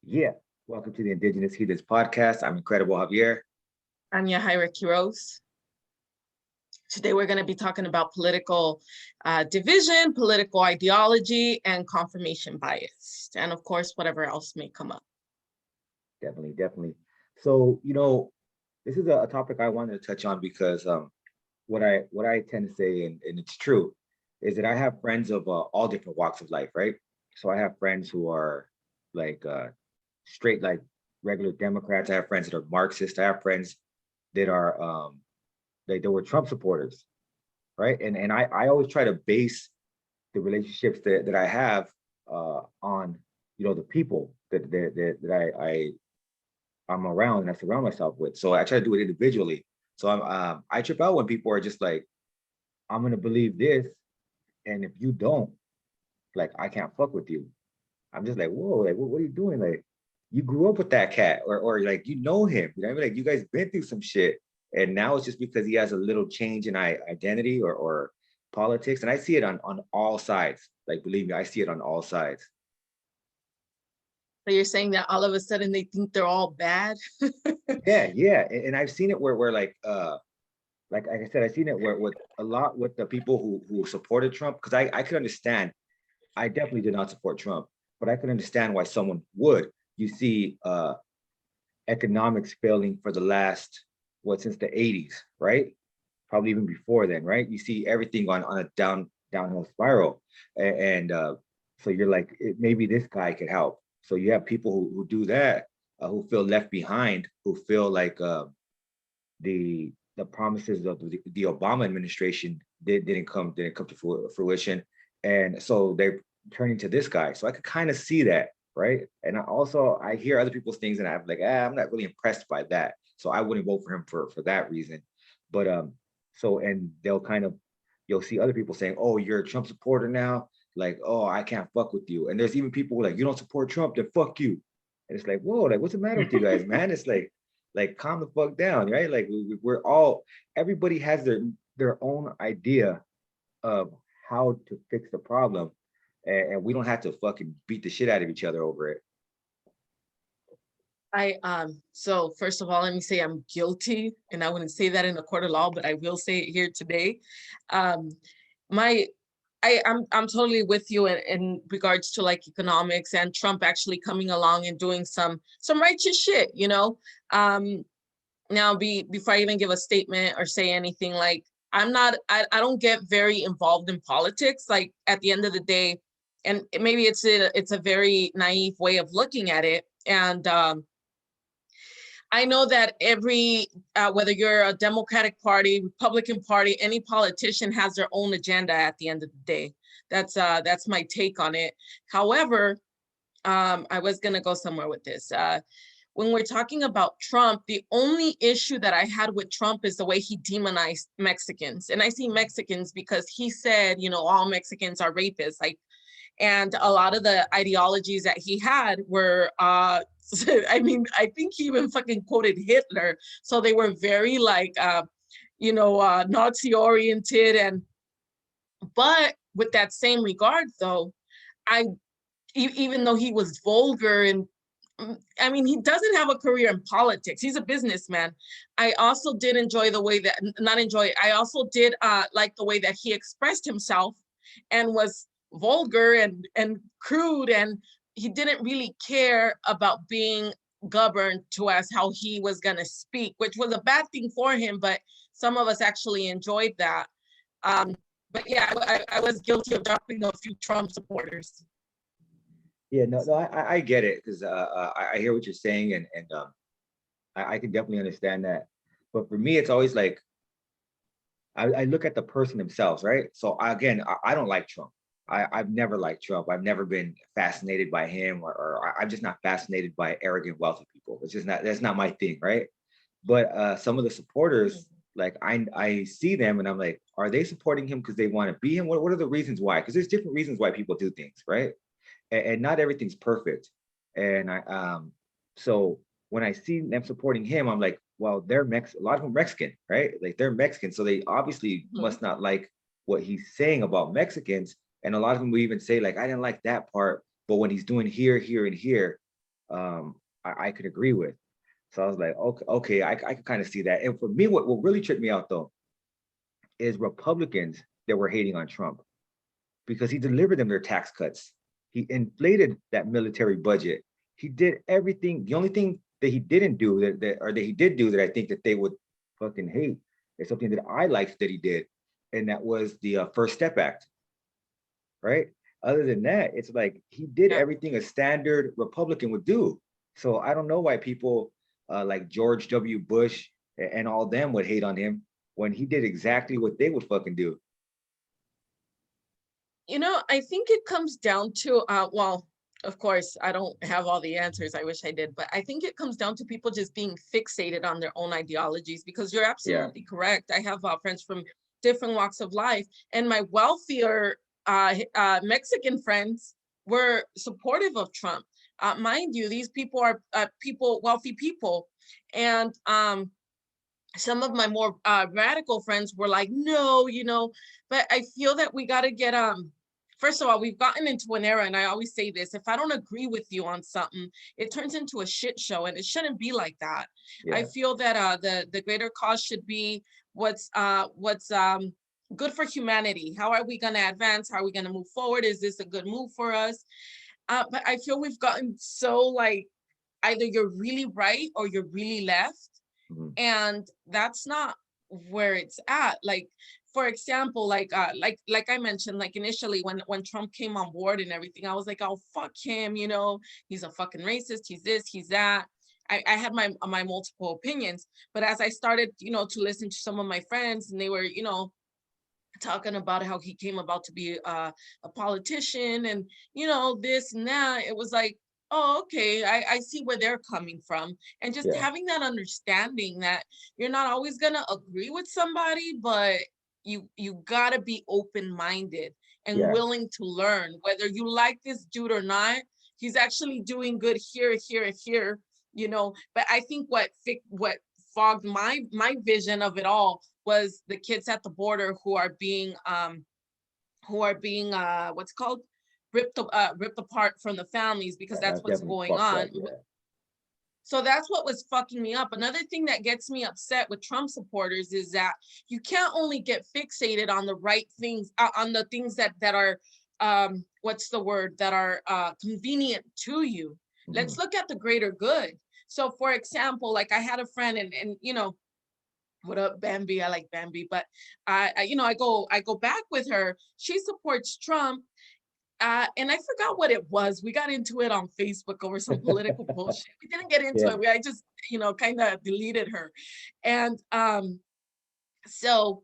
Yeah, welcome to the Indigenous Heathens Podcast. I'm Incredible Javier. I'm Javier Raygoza. Today we're going to be talking about political division, political ideology, and confirmation bias, and of course, whatever else may come up. Definitely. So, this is a topic I wanted to touch on because what I tend to say, and it's true, is that I have friends of all different walks of life, right? So I have friends who are like straight, like regular Democrats. I have friends that are Marxist. I have friends that are they were Trump supporters, right? And I always try to base the relationships that I have on the people that I'm around and I surround myself with. So I try to do it individually. So I trip out when people are just like, I'm gonna believe this, and if you don't, like, I can't fuck with you. I'm just like, whoa, like what are you doing? Like, you grew up with that cat, or like you know him. You know what I mean? Like you guys been through some shit, and now it's just because he has a little change in identity or politics, and I see it on all sides. Like, believe me, I see it on all sides. So you're saying that all of a sudden they think they're all bad? Yeah, and I've seen it where like I said, I've seen it where with a lot with the people who supported Trump, because I could understand. I definitely did not support Trump, but I could understand why someone would. You see economics failing for the last, since the 80s, right? Probably even before then, right? You see everything on a downhill spiral. And so you're like, maybe this guy could help. So you have people who do that, who feel left behind, who feel like the promises of the Obama administration didn't come to fruition. And so they're turning to this guy. So I could kind of see that, right? And I hear other people's things, and I'm like, I'm not really impressed by that. So I wouldn't vote for him for that reason. But and they'll you'll see other people saying, oh, you're a Trump supporter now. Like, oh, I can't fuck with you. And there's even people like, you don't support Trump, then fuck you. And it's like, whoa, like, what's the matter with you guys, man? It's like calm the fuck down, right? Like we're all, everybody has their own idea of how to fix the problem, and we don't have to fucking beat the shit out of each other over it. So first of all, let me say I'm guilty, and I wouldn't say that in a court of law, but I will say it here today. Um, my I'm totally with you in regards to like economics and Trump actually coming along and doing some righteous shit, you know. Now before I even give a statement or say anything, like I don't get very involved in politics. Like at the end of the day, and maybe it's a very naive way of looking at it. And I know that whether you're a Democratic Party, Republican Party, any politician has their own agenda at the end of the day. That's my take on it. However, I was gonna go somewhere with this. When we're talking about Trump, the only issue that I had with Trump is the way he demonized Mexicans. And I see Mexicans because he said, all Mexicans are rapists. Like, and a lot of the ideologies that he had were I mean, I think he even fucking quoted Hitler. So they were very like Nazi oriented. But with that same regard though, even though he was vulgar, and I mean, he doesn't have a career in politics. He's a businessman. I also did enjoy the way that, not enjoy, I also did like the way that he expressed himself and was vulgar and crude, and he didn't really care about being governed to as how he was going to speak, which was a bad thing for him, but some of us actually enjoyed that. But yeah, I was guilty of dropping a few Trump supporters. Yeah, no, I get it, because I hear what you're saying, and I can definitely understand that. But for me, it's always like I look at the person themselves, right? So I don't like Trump. I've never liked Trump. I've never been fascinated by him, or I'm just not fascinated by arrogant, wealthy people. It's just that's not my thing, right? But some of the supporters, like I see them and I'm like, are they supporting him because they want to be him? What are the reasons why? Because there's different reasons why people do things, right? And not everything's perfect. And so when I see them supporting him, I'm like, well, a lot of them Mexican, right? Like they're Mexican, so they obviously must not like what he's saying about Mexicans. And a lot of them will even say, like, I didn't like that part, but when he's doing here, here, and here, I could agree with. So I was like, okay, I can kind of see that. And for me, what really tripped me out though is Republicans that were hating on Trump because he delivered them their tax cuts. He inflated that military budget. He did everything. The only thing that he didn't do that he did do that I think that they would fucking hate is something that I liked that he did, and that was the First Step Act, right? Other than that, it's like he did Yeah. everything a standard Republican would do. So I don't know why people like George W. Bush and all them would hate on him when he did exactly what they would fucking do. I think it comes down to, well, of course, I don't have all the answers. I wish I did, but I think it comes down to people just being fixated on their own ideologies, because you're Yeah, absolutely correct. I have friends from different walks of life, and my wealthier Mexican friends were supportive of Trump. Mind you, these people are wealthy people, and some of my more radical friends were like, no, but I feel that we got to get, first of all, we've gotten into an era, and I always say this, if I don't agree with you on something, it turns into a shit show, and it shouldn't be like that. I yeah, feel that the greater cause should be what's good for humanity. How are we going to advance? How are we going to move forward? Is this a good move for us? But I feel we've gotten so, like, either you're really right or you're really left, mhm, and that's not where it's at. Like, for example, like I mentioned, like initially when Trump came on board and everything, I was like, oh, fuck him, he's a fucking racist, he's this, he's that. I had my multiple opinions, but as I started, to listen to some of my friends, and they were, talking about how he came about to be a politician, and this and that, it was like, oh, okay, I see where they're coming from. And just yeah, having that understanding that you're not always going to agree with somebody, but you got to be open-minded and yeah, willing to learn, whether you like this dude or not. He's actually doing good here, here, here, but I think what fogged my vision of it all was the kids at the border who are being what's called ripped apart from the families, because that's that's what's definitely going fucked on. up. Yeah, So that's what was fucking me up. Another thing that gets me upset with Trump supporters is that you can't only get fixated on the right things, on the things that are what's the word, that are convenient to you. Let's mhm, look at the greater good. So for example, like I had a friend, and what up, Bambi? I like Bambi, but I go back with her. She supports Trump, and I forgot what it was. We got into it on Facebook over some political bullshit. We didn't get into yeah, it. I just, kind of deleted her, and so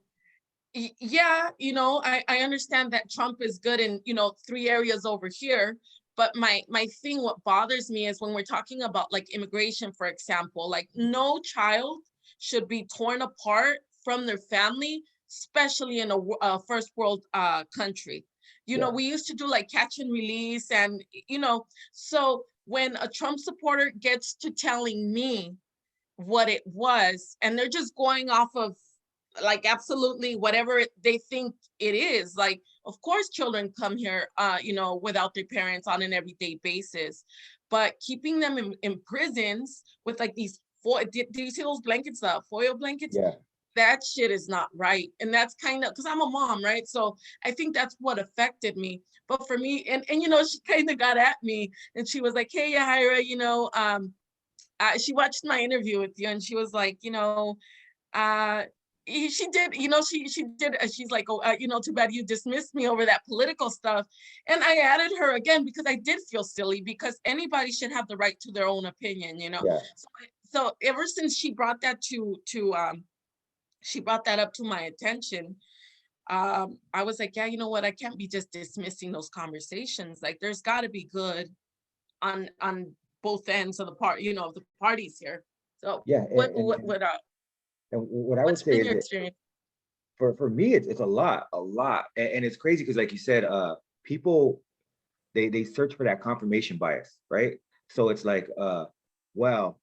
yeah, I understand that Trump is good in, three areas over here. But my thing, what bothers me is when we're talking about like immigration, for example, like no child should be torn apart from their family, especially in a first world country. yeah, We used to do like catch and release, and so when a Trump supporter gets to telling me what it was, and they're just going off of like absolutely whatever they think it is, like of course children come here without their parents on an everyday basis, but keeping them in prisons with like these do you see those blankets, foil blankets? yeah, That shit is not right. And that's kind of because I'm a mom, right? So I think that's what affected me. But for me, and she kind of got at me, and she was like, hey Yahira, she watched my interview with you, and she was like, uh she did, she did, she's like, oh, too bad you dismissed me over that political stuff. And I added her again because I did feel silly, because anybody should have the right to their own opinion. yeah, So ever since she brought that she brought that up to my attention, I was like, yeah, you know what, I can't be just dismissing those conversations. Like there's got to be good on both ends of of the parties here. So yeah. And what I would what's say been is your that experience? for me, it's a lot, and it's crazy because, like you said, people they search for that confirmation bias, right? So it's like, well,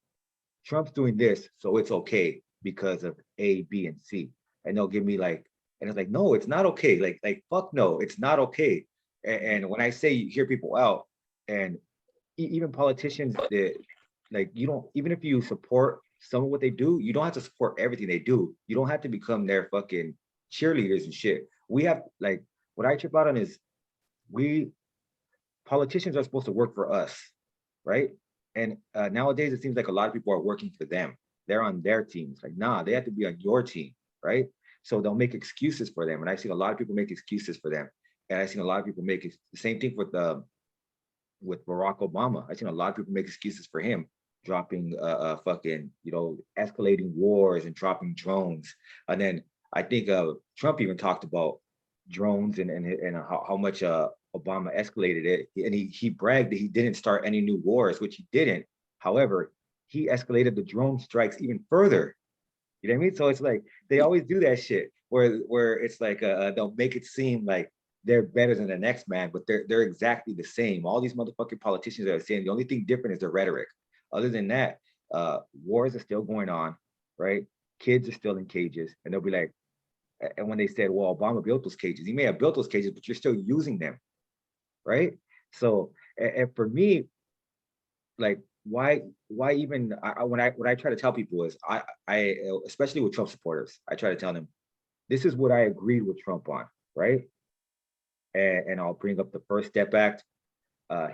Trump's doing this, so it's okay because of A, B, and C, and they'll give me like, and it's like, no, it's not okay. Like fuck no, it's not okay. And when I say you hear people out, and even politicians that, like, you don't, even if you support some of what they do, you don't have to support everything they do. You don't have to become their fucking cheerleaders and shit. We have, like, what I trip out on is we politicians are supposed to work for us, right? And nowadays it seems like a lot of people are working for them. They're on their teams. Like, nah, they have to be on your team, right? So they'll make excuses for them. And I've seen a lot of people make excuses for them. And I've seen a lot of people make the same thing with Barack Obama. I've seen a lot of people make excuses for him, dropping fucking, you know, escalating wars and dropping drones. And then I think Trump even talked about drones and how much Obama escalated it. And he bragged that he didn't start any new wars, which he didn't. However, he escalated the drone strikes even further. You know what I mean? So it's like they always do that shit where it's like they'll make it seem like they're better than the next man, but they're exactly the same. All these motherfucking politicians are saying the only thing different is the rhetoric. Other than that, wars are still going on, right? Kids are still in cages, and they'll be like, and when they said, "Well, Obama built those cages," he may have built those cages, but you're still using them, right? So, and for me, like, why even what I try to tell people is I especially with Trump supporters, I try to tell them this is what I agreed with Trump on, right? And I'll bring up the First Step Act.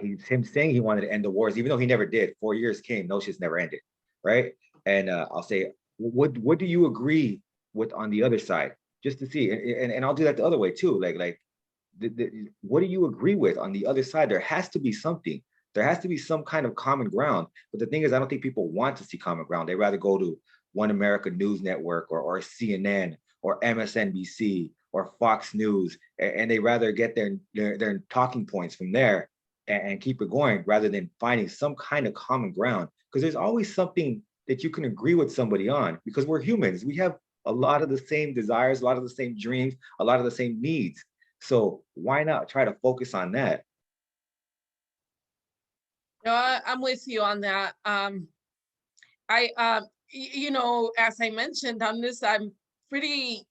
He's him saying he wanted to end the wars, even though he never did. 4 years came, no shit's never ended, right? And I'll say, what do you agree with on the other side, just to see, and I'll do that the other way too. Like what do you agree with on the other side? There has to be something. There has to be some kind of common ground. But the thing is, I don't think people want to see common ground. They rather go to One America News Network or CNN or MSNBC or Fox News, and they rather get their talking points from there and keep it going rather than finding some kind of common ground. Because there's always something that you can agree with somebody on, because we're humans. We have a lot of the same desires, a lot of the same dreams, a lot of the same needs. So why not try to focus on that? No, I'm with you on that. You know, as I mentioned on this, I'm free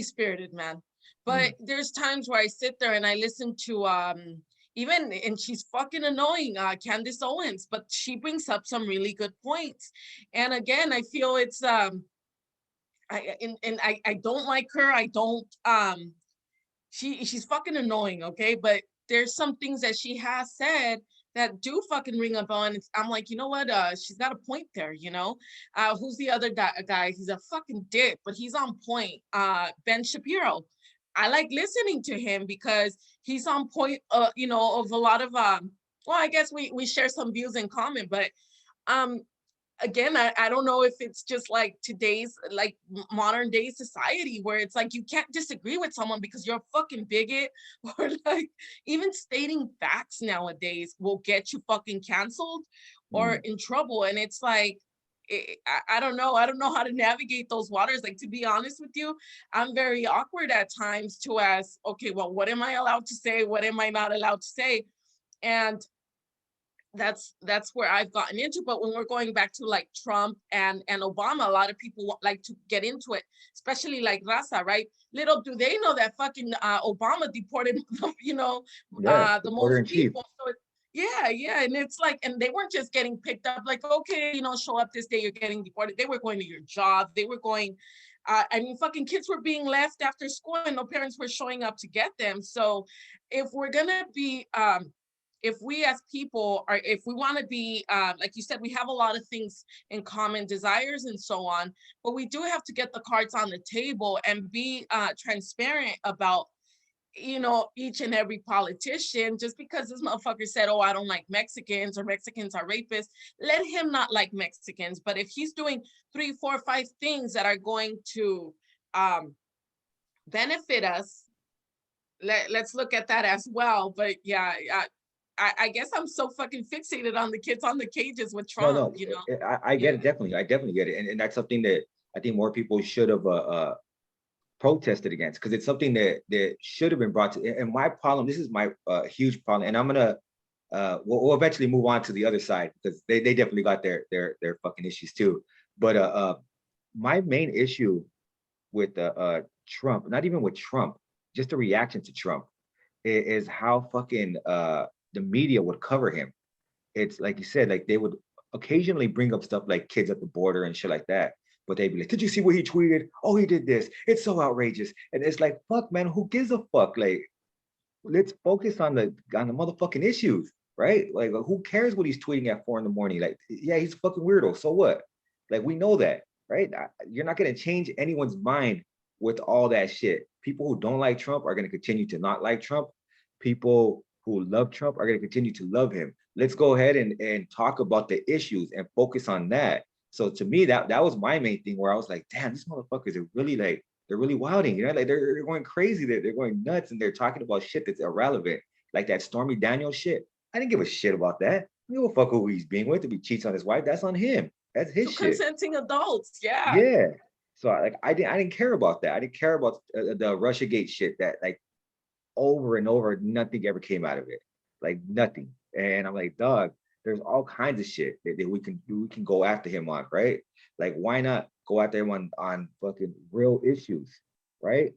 spirited, man. But Mm, there's times where I sit there and I listen to even, and she's fucking annoying, Candace Owens, but she brings up some really good points. And again, I feel it's I don't like her. I don't she's fucking annoying, okay? But there's some things that she has said that do fucking ring a bell, and I'm like, you know what? She's got a point there, you know. Who's the other guy? He's a fucking dick, but he's on point. Ben Shapiro. I like listening to him because he's on point. You know, of a lot of well, I guess we share some views in common, but um again, I don't know if it's just like today's like modern day society where it's like you can't disagree with someone because you're a fucking bigot, or like even stating facts nowadays will get you fucking canceled or mm. in trouble. And it's like I don't know. I don't know how to navigate those waters. Like, to be honest with you, I'm very awkward at times to ask, okay, well, what am I allowed to say? What am I not allowed to say? And that's where I've gotten into. But when we're going back to like Trump and Obama, a lot of people like to get into it, especially like Raza, right? Little do they know that fucking Obama deported, you know, Yeah, the reporter most in chief. people. So yeah, and it's like, and they weren't just getting picked up, like, okay, you know, show up this day, you're getting deported. They were going to your job. They were going. I mean, fucking kids were being left after school, and no parents were showing up to get them. So, if we're gonna be if we as people are, if we want to be, like you said, we have a lot of things in common, desires and so on, but we do have to get the cards on the table and be transparent about, you know, each and every politician. Just because this motherfucker said, oh, I don't like Mexicans, or Mexicans are rapists, let him not like Mexicans. But if he's doing 3, 4, 5 things that are going to benefit us, let's look at that as well. But yeah, I guess I'm so fucking fixated on the kids on the cages with No, Trump, no, you know? I Yeah. get it definitely. I definitely get it, and that's something that I think more people should have protested against, because it's something that should have been brought to. And my problem, this is my huge problem, and I'm gonna we'll eventually move on to the other side, because they definitely got their fucking issues too. But my main issue with Trump, not even with Trump, just the reaction to Trump, is how fucking the media would cover him. It's like you said, like they would occasionally bring up stuff like kids at the border and shit like that. But they'd be like, "Did you see what he tweeted? Oh, he did this. It's so outrageous." And it's like, fuck, man, who gives a fuck? Like, let's focus on the motherfucking issues, right? Like, who cares what he's tweeting at 4 in the morning? Like, yeah, he's a fucking weirdo. So what? Like, we know that, right? You're not gonna change anyone's mind with all that shit. People who don't like Trump are gonna continue to not like Trump. People who love Trump are gonna continue to love him. Let's go ahead and talk about the issues and focus on that. So to me, that was my main thing where I was like, damn, these motherfuckers are really like they're really wilding, you know, like they're going crazy, they're going nuts, and they're talking about shit that's irrelevant, like that Stormy Daniels shit. I didn't give a shit about that. I don't give a fuck who he's being with. If he cheats on his wife, that's on him. That's his Two shit. consenting adults. Yeah. Yeah. So I didn't care about that. I didn't care about the RussiaGate shit that like over and over, nothing ever came out of it, like nothing. And I'm like, dog, there's all kinds of shit that we can go after him on, right? Like, why not go after him on fucking real issues, right?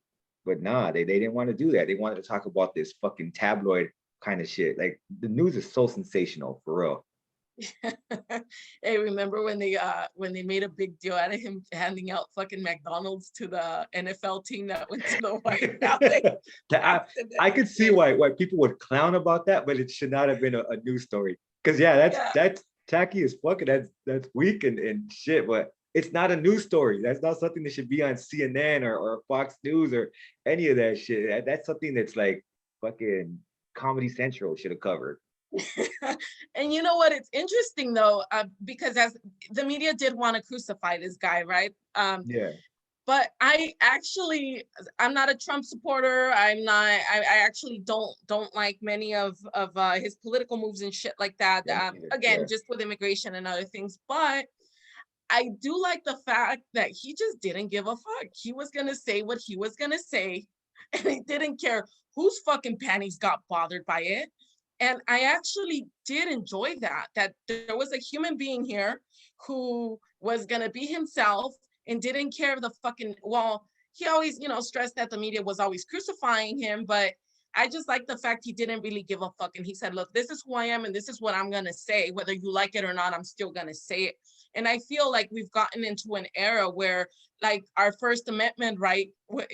But nah, they didn't want to do that. They wanted to talk about this fucking tabloid kind of shit. Like the news is so sensational for real. Hey, remember when they made a big deal out of him handing out fucking McDonald's to the NFL team that went to the White House? I, I could see why people would clown about that, but it should not have been a news story. Because yeah, Yeah. that's tacky as fuck, and that's weak and shit. But it's not a news story. That's not something that should be on CNN or Fox News or any of that shit. That's something that's like fucking Comedy Central should have covered. And you know what? It's interesting though, because as the media did want to crucify this guy, right? Yeah, But I'm not a Trump supporter. I actually don't like many of his political moves and shit like that. yeah, me neither. Again, Yeah, just with immigration and other things. But I do like the fact that he just didn't give a fuck. He was gonna say what he was gonna say, and he didn't care whose fucking panties got bothered by it. And I actually did enjoy that there was a human being here who was gonna be himself and didn't care the fucking, well, he always, stressed that the media was always crucifying him, but I just like the fact he didn't really give a fuck. And he said, look, this is who I am and this is what I'm gonna say. Whether you like it or not, I'm still gonna say it. And I feel like we've gotten into an era where like our First Amendment right, we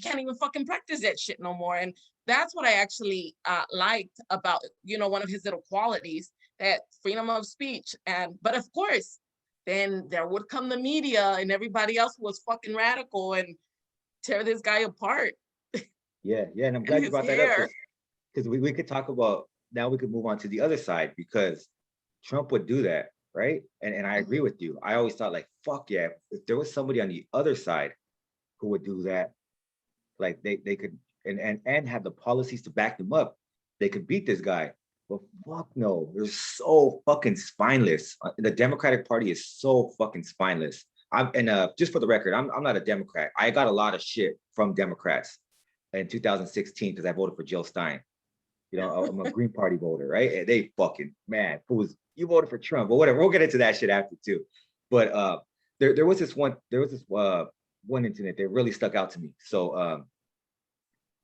can't even fucking practice that shit no more. And that's what I actually liked about, one of his little qualities, that freedom of speech. But of course, then there would come the media and everybody else was fucking radical and tear this guy apart. yeah. And I'm And glad you his brought that up hair. because we could talk about now we could move on to the other side because Trump would do that, right? And I agree with you. I always thought like, fuck yeah, if there was somebody on the other side who would do that, like they could and have the policies to back them up, they could beat this guy. But fuck no, they're so fucking spineless. The Democratic Party is so fucking spineless. Just for the record, I'm not a Democrat. I got a lot of shit from Democrats in 2016 because I voted for Jill Stein. You know, I'm a Green Party voter, right? And they fucking man, fools, you voted for Trump, but whatever. We'll get into that shit after too. But there was this one incident that really stuck out to me. So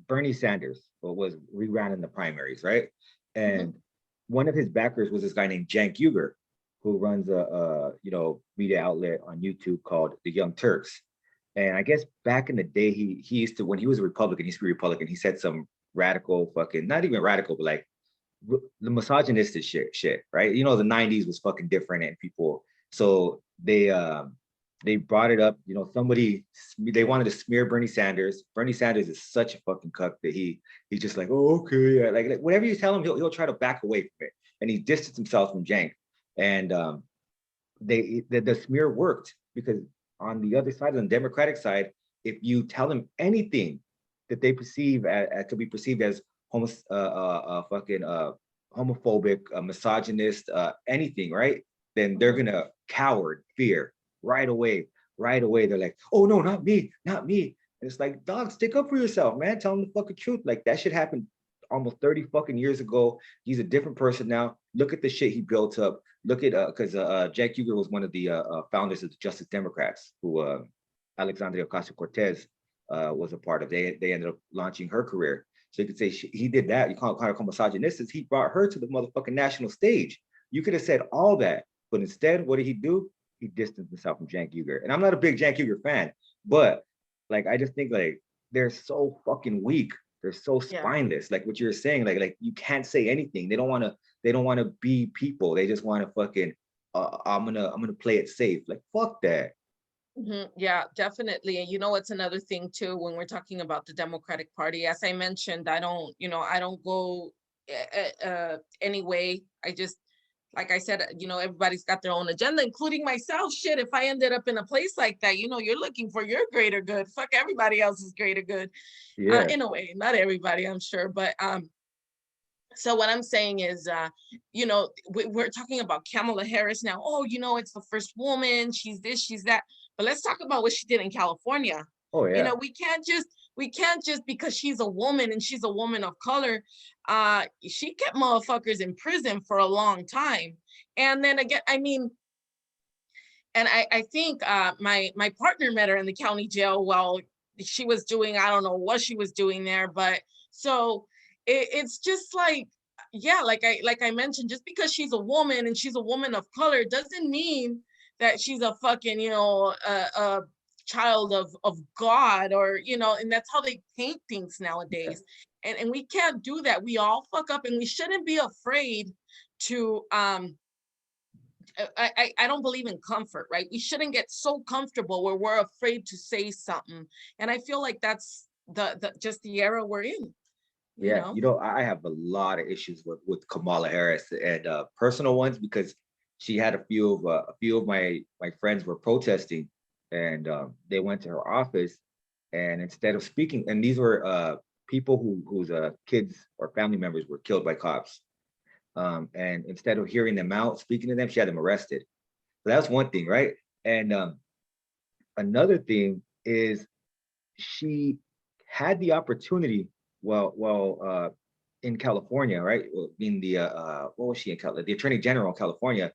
Bernie Sanders ran in the primaries, right? And one of his backers was this guy named Cenk Uygur, who runs a media outlet on YouTube called The Young Turks. And I guess back in the day, he used to, when he was a Republican, he used to be Republican. He said some radical fucking, not even radical, but like the misogynistic shit, right? You know, the 90s was fucking different and people, so they brought it up, you know, they wanted to smear Bernie Sanders. Bernie Sanders is such a fucking cuck that he's just like, oh, okay, yeah. Like whatever you tell him, he'll try to back away from it. And he distanced himself from Cenk. And the smear worked because on the other side, on the Democratic side, if you tell them anything that they perceive as could be perceived as fucking homophobic, misogynist, anything, right? Then they're gonna coward, fear right away. Right away, they're like, "Oh no, not me, not me." And it's like, dog, stick up for yourself, man. Tell them the fucking truth. Like that shit happened almost 30 fucking years ago. He's a different person now. Look at the shit he built up. Look at because Cenk Uygur was one of the founders of the Justice Democrats, who Alexandria Ocasio-Cortez was a part of. They ended up launching her career. So you could say he did that. You can't call misogynistic. He brought her to the motherfucking national stage. You could have said all that, but instead, what did he do? He distanced himself from Cenk Uygur. And I'm not a big Cenk Uygur fan, but like I just think like they're so fucking weak. They're so Yeah. spineless. Like what you're saying, like you can't say anything. They don't want to. They don't want to be people. They just want to fucking. I'm gonna play it safe. Like fuck that. Yeah, definitely. And you know, it's another thing too, when we're talking about the Democratic Party, as I mentioned, I don't go anyway. I just, like I said, everybody's got their own agenda, including myself. Shit, if I ended up in a place like that, you're looking for your greater good. Fuck everybody else's greater good. Yeah. In a way, not everybody, I'm sure, but so what I'm saying is, we're talking about Kamala Harris now. Oh, it's the first woman. She's this, she's that. But let's talk about what she did in California. Oh yeah. We can't just because she's a woman and she's a woman of color. She kept motherfuckers in prison for a long time. And then again, I mean, and I think my partner met her in the county jail while she was doing, I don't know what she was doing there, but so it's just like, yeah, like I mentioned, just because she's a woman and she's a woman of color doesn't mean that she's a fucking a child of God, or and that's how they paint things nowadays. And we can't do that. We all fuck up, and we shouldn't be afraid to I don't believe in comfort, right? We shouldn't get so comfortable where we're afraid to say something. And I feel like that's the just the era we're in, you Yeah, know? I have a lot of issues with Kamala Harris and personal ones because she had a few of my friends were protesting and they went to her office and instead of speaking, and these were people whose kids or family members were killed by cops. And instead of hearing them out, speaking to them, she had them arrested. So that's one thing, right? And another thing is she had the opportunity in California, right? Well, being the what was she in California? The Attorney General of California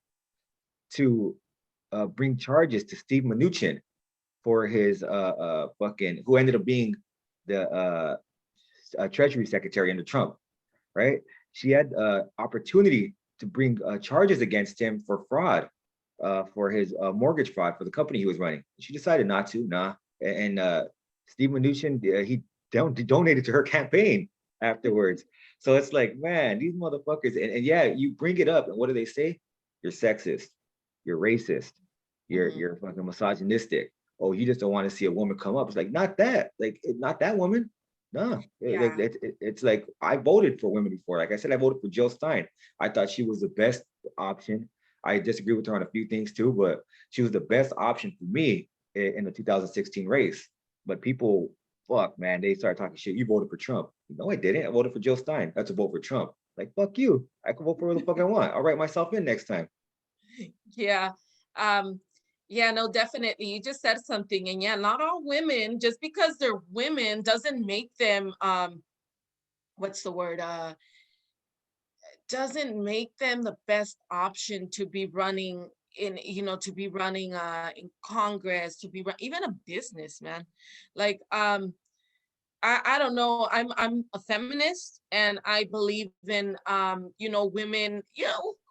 to bring charges to Steve Mnuchin for his fucking who ended up being the Treasury Secretary under Trump, right? She had opportunity to bring charges against him for fraud, for his mortgage fraud for the company he was running. She decided not to, nah. And Steve Mnuchin, he donated to her campaign afterwards. So it's like, man, these motherfuckers, and yeah, you bring it up, and what do they say? You're sexist, you're racist, you're fucking misogynistic. Oh, you just don't want to see a woman come up. It's like, not that, like, not that woman. No, Yeah. it's like I voted for women before. Like I said, I voted for Jill Stein. I thought she was the best option. I disagree with her on a few things too, but she was the best option for me in the 2016 race. But people, fuck, man, they started talking shit. You voted for Trump. No, I didn't. I voted for Jill Stein. That's a vote for Trump. Like, fuck you. I can vote for whoever the fuck I want. I'll write myself in next time. Yeah. Um, yeah, no, definitely. You just said something. And yeah, not all women, just because they're women doesn't make them what's the word? Doesn't make them the best option to be running in Congress, to be even a businessman. Like I don't know. I'm a feminist and I believe in women,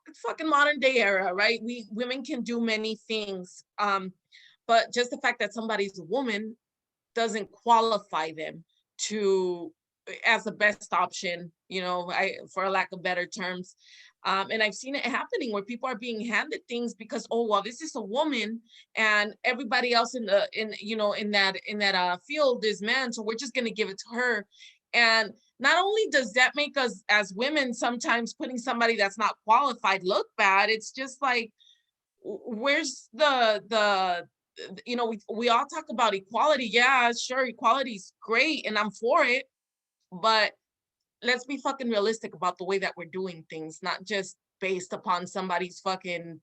it's fucking modern day era, right? We women can do many things. But just the fact that somebody's a woman doesn't qualify them to as the best option, I for a lack of better terms. And I've seen it happening where people are being handed things because, oh well, this is a woman and everybody else in that field is man, so we're just going to give it to her. And not only does that make us as women sometimes putting somebody that's not qualified look bad, it's just like, where's we all talk about equality. Yeah, sure, equality is great and I'm for it, but let's be fucking realistic about the way that we're doing things, not just based upon somebody's fucking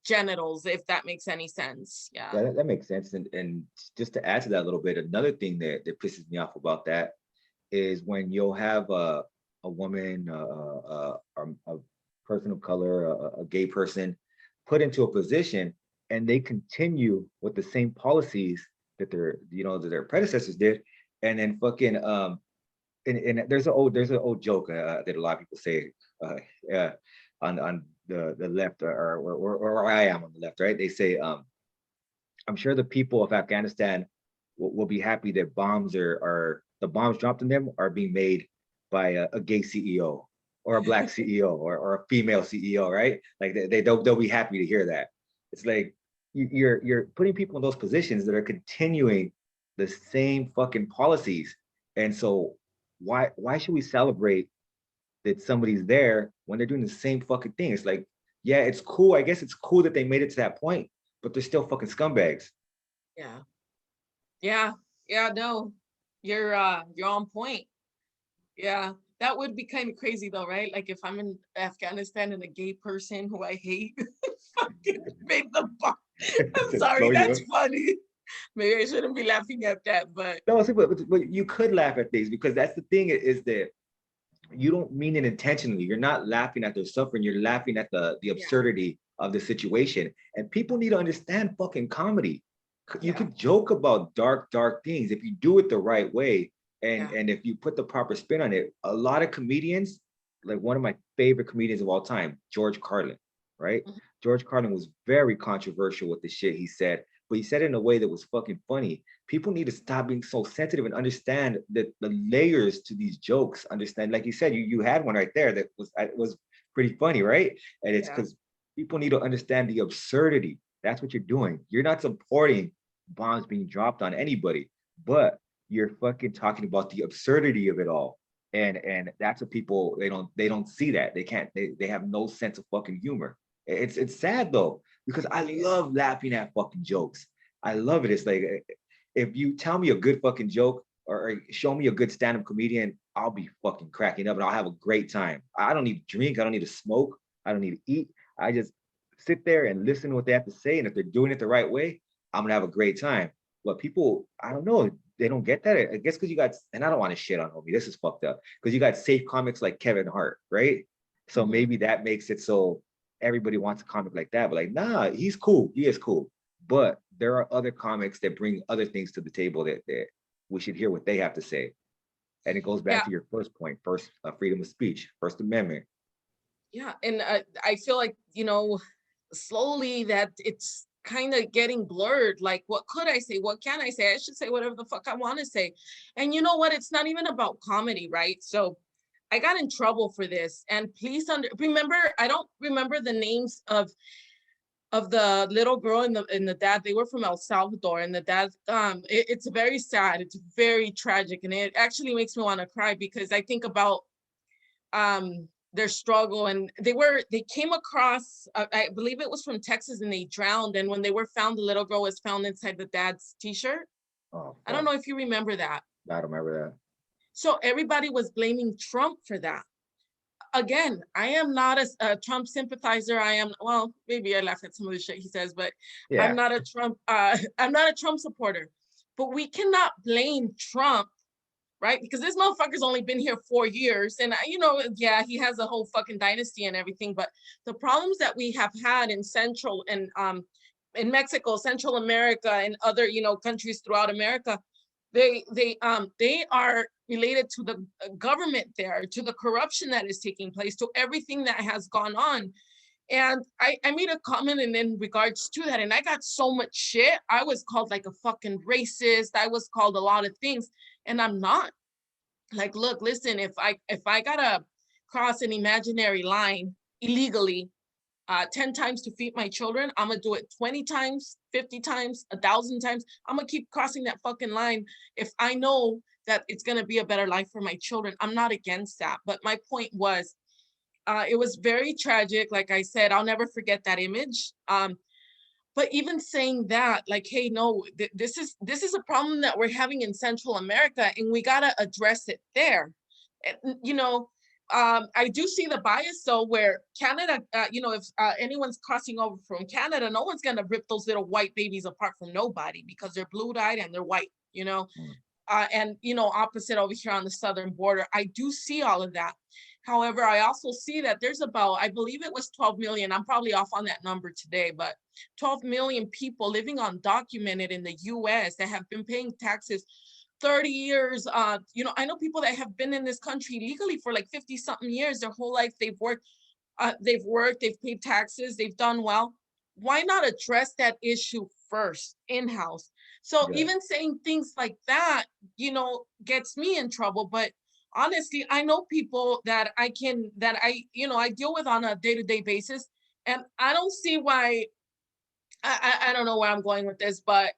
genitals, if that makes any sense. Yeah. Yeah, that makes sense. And just to add to that a little bit, another thing that pisses me off about that is when you'll have a woman, a person of color, a gay person put into a position and they continue with the same policies that their predecessors did. And then fucking and there's an old joke that a lot of people say uh, on the left or where I am on the left, right? They say, I'm sure the people of Afghanistan will be happy that the bombs dropped on them are being made by a gay CEO or a black CEO or a female CEO, right? Like they'll be happy to hear that. It's like you're putting people in those positions that are continuing the same fucking policies, and so why should we celebrate that somebody's there when they're doing the same fucking thing? It's like, yeah, it's cool. I guess it's cool that they made it to that point, but they're still fucking scumbags. Yeah. Yeah. Yeah. No, you're on point. Yeah. That would be kind of crazy though, right? Like if I'm in Afghanistan and a gay person who I hate fucking made the bomb. I'm To sorry, blow you that's up. funny. Maybe I shouldn't be laughing at that, but No, see, but you could laugh at things because that's the thing is that you don't mean it intentionally. You're not laughing at their suffering. You're laughing at the yeah, absurdity of the situation. And people need to understand fucking comedy. You yeah, could joke about dark things if you do it the right way. yeah. And if you put the proper spin on it, a lot of comedians, like one of my favorite comedians of all time, George Carlin, right? Mhm. George Carlin was very controversial with the shit he said, but he said it in a way that was fucking funny. People need to stop being so sensitive and understand that the layers to these jokes. Understand, like you said, you had one right there that was pretty funny, right? And it's Yeah. because people need to understand the absurdity. That's what you're doing. You're not supporting bombs being dropped on anybody, but you're fucking talking about the absurdity of it all. And that's what people they don't see that. They have no sense of fucking humor. It's sad though, because I Really is. love laughing at fucking jokes. I love it. It's like if you tell me a good fucking joke or show me a good stand-up comedian, I'll be fucking cracking up and I'll have a great time. I don't need to drink, I don't need to smoke, I don't need to eat. I just sit there and listen to what they have to say. And if they're doing it the right way, I'm gonna have a great time. But people, I don't know, they don't get that. I guess because you got, and I don't want to shit on homie. This is fucked up. Because you got safe comics like Kevin Hart, right? So Mhm. maybe that makes it so everybody wants a comic like that. But like, nah, he's cool. He is cool. But there are other comics that bring other things to the table that we should hear what they have to say. And it goes back Yeah, to your first point, first freedom of speech, First Amendment. yeah, and I feel like slowly that it's kind of getting blurred. Like, what could I say? What can I say? I should say whatever the fuck I want to say. And you know what? It's not even about comedy, right? So I got in trouble for this. And please remember, I don't remember the names of the little girl and the dad. They were from El Salvador, and the dad, it's very sad, it's very tragic, and it actually makes me want to cry because I think about their struggle. And they came across, I believe it was from Texas, and they drowned, and when they were found, the little girl was found inside the dad's t-shirt. Oh I don't fuck. know if you remember that. I don't remember So everybody was blaming Trump for that. Again, I am not a Trump sympathizer. I am, well, maybe I laugh at some of the shit he says, but that. I'm Yeah. not a Trump. I'm not a Trump supporter. But we cannot blame Trump, right? Because this motherfucker's only been here 4 years, and yeah, he has a whole fucking dynasty and everything. But the problems that we have had in Central and in Mexico, Central America, and other countries throughout America, they are related to the government there, to the corruption that is taking place, to everything that has gone on. And I made a comment in regards to that, and I got so much shit. I was called like a fucking racist. I was called a lot of things, and I'm not. Like, look, listen, if I gotta cross an imaginary line illegally 10 times to feed my children, I'm gonna do it 20 times, 50 times, 1,000 times. I'm gonna keep crossing that fucking line if I know that it's gonna be a better life for my children. I'm not against that. But my point was, it was very tragic. Like I said, I'll never forget that image. But even saying that, like, hey, no, this is a problem that we're having in Central America, and we gotta address it there. And, I do see the bias though, where Canada, if anyone's crossing over from Canada, no one's gonna rip those little white babies apart from nobody because they're blue-eyed and they're white. Mm. And opposite over here on the southern border, I do see all of that. However, I also see that there's about, I believe it was 12 million, I'm probably off on that number today, but 12 million people living undocumented in the US that have been paying taxes 30 years. You know, I know people that have been in this country legally for like 50 something years, their whole life. They've paid taxes, they've done well. Why not address that issue first in-house? So Yeah, even saying things like that, you know, gets me in trouble. But honestly, I know people that you know, I deal with on a day-to-day basis, and I don't see why. I don't know where I'm going with this, but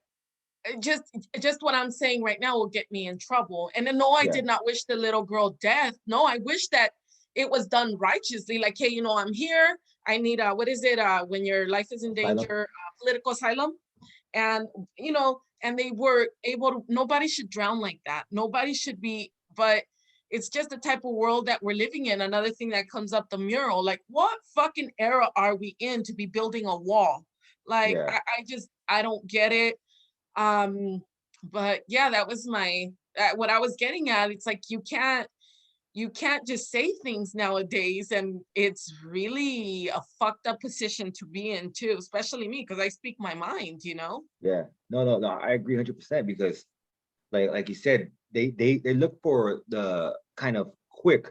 just what I'm saying right now will get me in trouble. And then no, I yeah, did not wish the little girl death. No, I wish that it was done righteously. Like, hey, you know, I'm here. I need what is it? When your life is in asylum. danger, political asylum. And you know, and they were able to, nobody should drown like that. Nobody should be, but it's just the type of world that we're living in. Another thing that comes up, the mural, like what fucking era are we in to be building a wall? Like Yeah, I don't get it. um but yeah, that was my what I was getting at. It's like you can't just say things nowadays, and it's really a fucked up position to be in too, especially me because I speak my mind, you know. yeah. No, no, no. I agree 100% because like you said, they look for the kind of quick.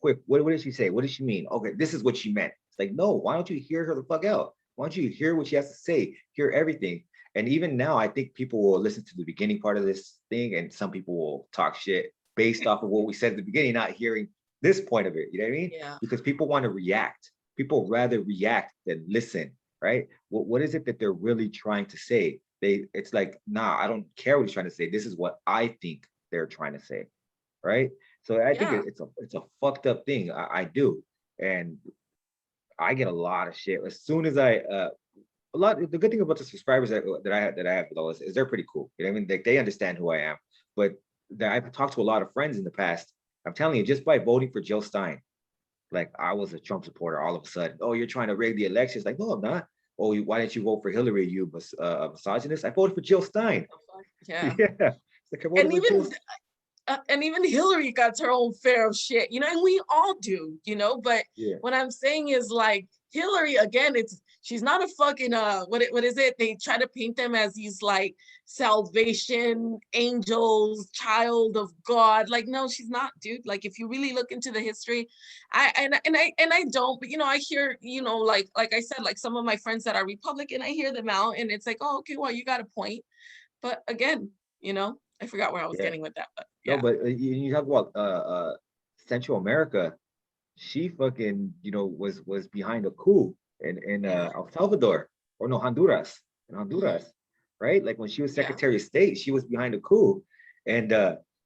What did she say? What did she mean? Okay, this is what she meant. It's like, no, why don't you hear her the fuck out? Why don't you hear what she has to say? Hear everything. And even now, I think people will listen to the beginning part of this thing, and some people will talk shit based off of what we said at the beginning, not hearing this point of it. You know what I mean? Yeah, Because people want to react. People rather react than listen, right? What is it that they're really trying to say? It's like, nah, I don't care what he's trying to say. This is what I think they're trying to say, right? So I think yeah, it's a fucked up thing. I do, and I get a lot of shit as soon as I a lot. The good thing about the subscribers that I have below is they're pretty cool. You know what I mean? They understand who I am, but that I've talked to a lot of friends in the past. I'm telling you, just by voting for Jill Stein, like I was a Trump supporter all of a sudden. Oh, you're trying to rig the elections? Like, no, I'm not. Oh, why didn't you vote for Hillary? You misogynist. I voted for Jill Stein. yeah. Yeah, it's like I voted And for Jill. even Hillary got her own fair of shit, you know, and we all do, you know. But Yeah, what I'm saying is like Hillary again, she's not a fucking what is it? They try to paint them as these like salvation angels, child of God. Like, no, she's not, dude. Like, if you really look into the history, I don't, but you know, I hear, you know, like I said, like some of my friends that are Republican, I hear them out, and it's like, oh, okay, well, you got a point. But again, you know, I forgot where I was yeah. getting with that, but No, yeah. but you talk about Central America. She fucking was behind a coup in Yeah. El Salvador, or no, Honduras, in Mhm. Honduras, right? Like when she was Yeah. Secretary of State, she was behind a coup, and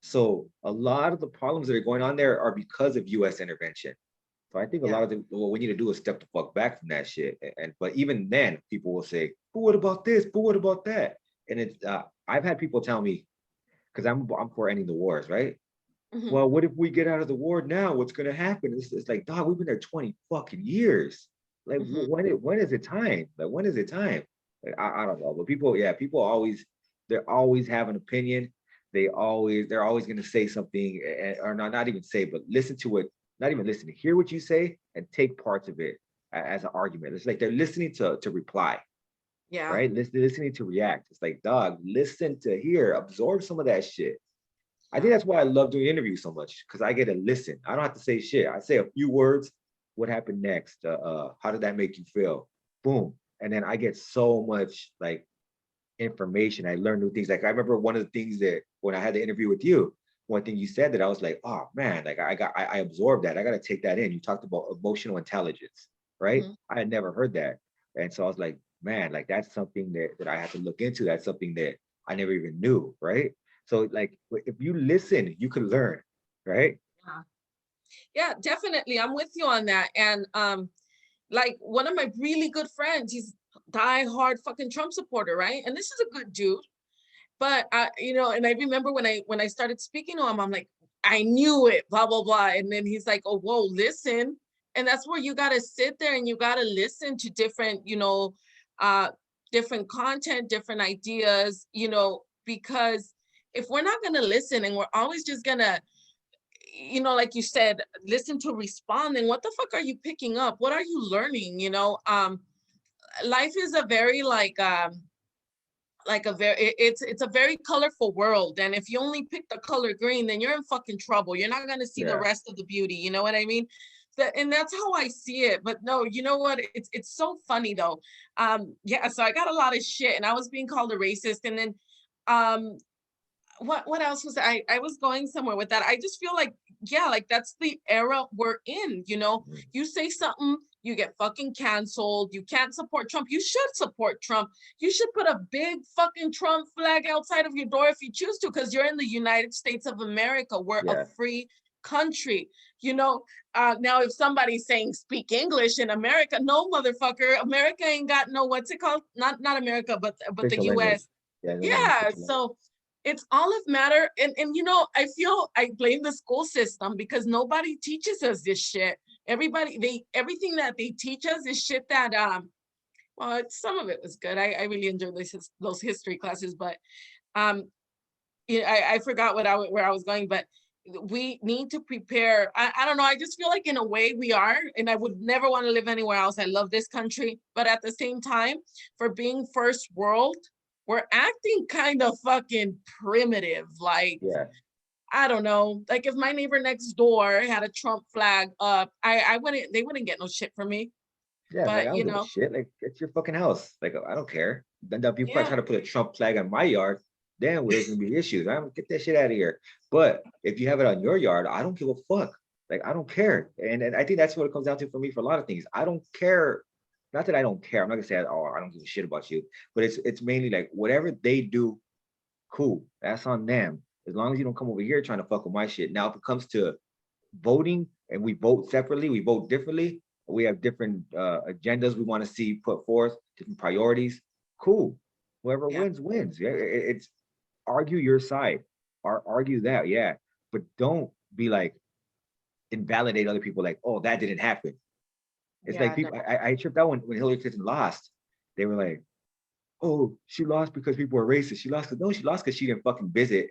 so a lot of the problems that are going on there are because of U.S. intervention. So I think a lot Yeah. of what we need to do is step the fuck back from that shit. And but even then, people will say, "But what about this? But what about that?" And it's I've had people tell me, because I'm for ending the wars, right? Mhm. Well, what if we get out of the war now? What's gonna happen? It's like, dog, we've been there 20 fucking years. Like, Mhm. when is it time? Like, when is it time? Like, I don't know, but people, yeah, people always they're always have an opinion. They're always gonna say something, or not even say, but listen to it. Not even listen to hear what you say and take parts of it as an argument. It's like they're listening to reply, Yeah. right? Listening to react. It's like, dog, listen to hear, absorb some of that shit. I think Yeah. that's why I love doing interviews so much, because I get to listen. I don't have to say shit. I say a few words. What happened next? How did that make you feel? Boom. And then I get so much like information. I learn new things. Like I remember one of the things that when I had the interview with you, one thing you said that I was like, oh man, like I absorbed that. I got to take that in. You talked about emotional intelligence, right? Mhm. I had never heard that. And so I was like, man, like that's something that I have to look into. That's something that I never even knew, right? So like if you listen, you can learn, right? Yeah. Yeah, definitely. I'm with you on that. And like one of my really good friends, he's die-hard fucking Trump supporter, right? And this is a good dude. But you know, and I remember when I started speaking to him, I'm like, I knew it, blah, blah, blah. And then he's like, oh, whoa, listen. And that's where you gotta sit there and you gotta listen to different, you know, uh, different content, different ideas, you know, because if we're not gonna listen and we're always just gonna, you know, like you said, listen to respond, then what the fuck are you picking up? What are you learning? You know, life is a very like like a very it's a very colorful world, and if you only pick the color green, then you're in fucking trouble. You're not going to see the Yeah. rest of the beauty, you know what I mean? And that's how I see it. But no, you know what, it's so funny though. Yeah, so I got a lot of shit and I was being called a racist, and then um what else was I was going somewhere with that. I just feel like, yeah, like that's the era we're in, you know. Mm. You say something, you get fucking canceled. You can't support Trump. You should support Trump. You should put a big fucking Trump flag outside of your door if you choose to, because you're in the United States of America. We're a Yeah. free country, you know. Now if somebody's saying speak English in America, no, motherfucker, America ain't got no, what's it called, not America, but the Official language. US. Yeah, they don't have an Yeah, official language. so it's all of matter. And you know, I feel I blame the school system because nobody teaches us this shit. Everybody, everything that they teach us is shit that well, some of it was good. I really enjoyed those history classes, but um yeah, I forgot where I was going, but we need to prepare. I don't know. I just feel like in a way we are, and I would never want to live anywhere else. I love this country, but at the same time, for being first world, we're acting kind of fucking primitive. Like, Yeah. I don't know. Like if my neighbor next door had a Trump flag up, I wouldn't. They wouldn't get no shit from me. Yeah, like I But don't you give a know, shit. Like it's your fucking house. Like I don't care. Then if you try yeah, to put a Trump flag on my yard, then there's gonna be issues. I'm get that shit out of here. But if you have it on your yard, I don't give a fuck. Like I don't care. And I think that's what it comes down to for me for a lot of things. I don't care. Not that I don't care. I'm not gonna say, oh, I don't give a shit about you. But it's mainly like whatever they do, cool. That's on them. As long as you don't come over here trying to fuck with my shit. Now, if it comes to voting and we vote separately, we vote differently, we have different agendas we want to see put forth, different priorities, cool. Whoever yeah, wins, wins. Yeah, it's argue your side or argue that, yeah. But don't be like invalidate other people like, oh, that didn't happen. It's like yeah. No, people, I tripped out when Hillary Clinton lost. They were like, oh, she lost because people are racist. She lost because no, she lost because she didn't fucking visit